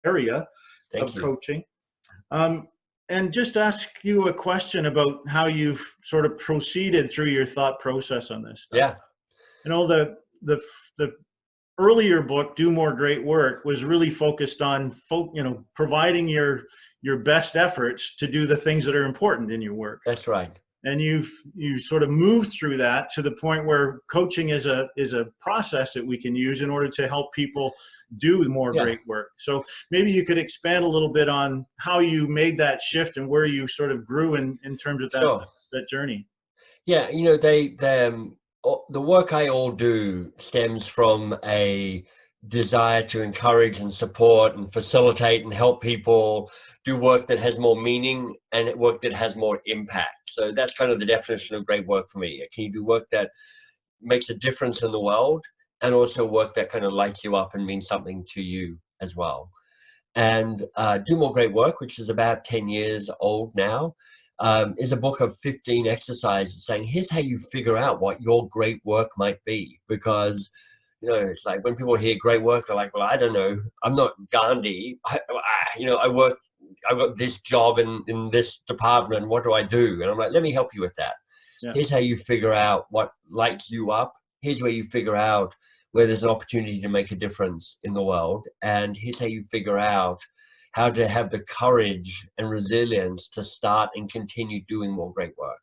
area Thank of you. coaching. And just ask you a question about how you've sort of proceeded through your thought process on this stuff. Yeah. You know, the earlier book, Do More Great Work, was really focused on providing your best efforts to do the things that are important in your work. That's right. And you sort of moved through that to the point where coaching is a process that we can use in order to help people do more great work. So maybe you could expand a little bit on how you made that shift and where you sort of grew in terms of that journey. Yeah, you know, the work I all do stems from a desire to encourage and support and facilitate and help people do work that has more meaning and work that has more impact. So that's kind of the definition of great work for me. Can you do work that makes a difference in the world and also work that kind of lights you up and means something to you as well? And Do More Great Work, which is about 10 years old now, is a book of 15 exercises saying, here's how you figure out what your great work might be. Because, you know, it's like when people hear great work, they're like, well, I don't know. I'm not Gandhi. I've got this job in this department. What do I do? And I'm like, let me help you with that. Yeah. Here's how you figure out what lights you up. Here's where you figure out where there's an opportunity to make a difference in the world. And here's how you figure out how to have the courage and resilience to start and continue doing more great work.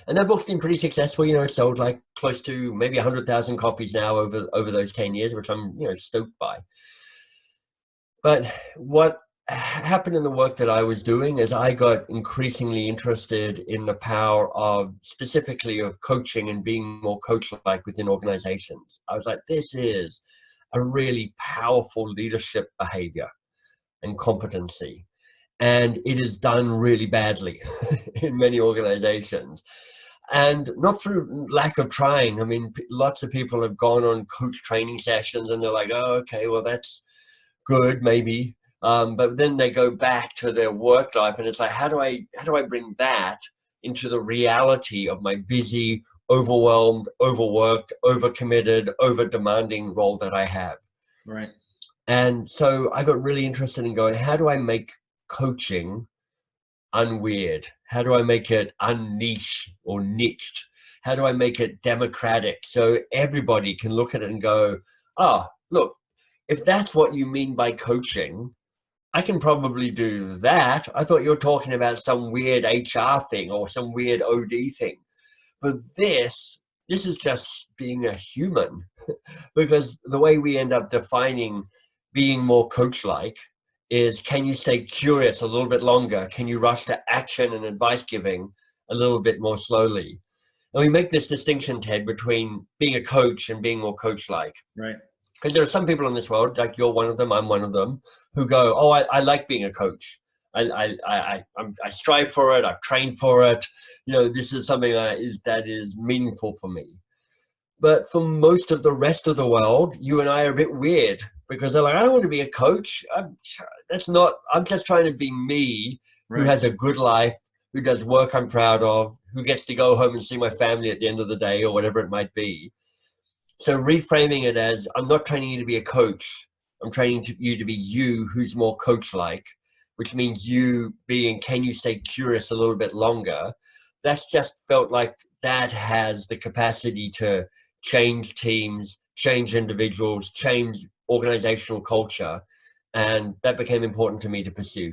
And that book's been pretty successful. You know, it's sold like close to maybe 100,000 copies now over those 10 years, which I'm, you know, stoked by. But what happened in the work that I was doing is I got increasingly interested in the power of specifically of coaching and being more coach-like within organizations. I was like, this is a really powerful leadership behavior and competency. And it is done really badly in many organizations. And not through lack of trying. I mean, lots of people have gone on coach training sessions and they're like, oh, okay, well, that's good, maybe. But then they go back to their work life and it's like, how do I bring that into the reality of my busy, overwhelmed, overworked, overcommitted, over-demanding role that I have? Right. And so I got really interested in going, how do I make coaching unweird? How do I make it unniche or niched? How do I make it democratic so everybody can look at it and go, oh, look, if that's what you mean by coaching, I can probably do that. I thought you were talking about some weird HR thing or some weird OD thing. But this is just being a human because the way we end up defining being more coach-like is, can you stay curious a little bit longer? Can you rush to action and advice giving a little bit more slowly? And we make this distinction, Ted, between being a coach and being more coach-like. Right. Because there are some people in this world, like you're one of them, I'm one of them, who go, oh, I like being a coach. I strive for it. I've trained for it. You know, this is something that is meaningful for me. But for most of the rest of the world, you and I are a bit weird because they're like, I don't want to be a coach. I'm just trying to be me, who has a good life, who does work I'm proud of, who gets to go home and see my family at the end of the day or whatever it might be. So reframing it as, I'm not training you to be a coach. I'm training you to be you who's more coach-like, which means you being, can you stay curious a little bit longer? That's just felt like that has the capacity to change teams, change individuals, change organizational culture. And that became important to me to pursue.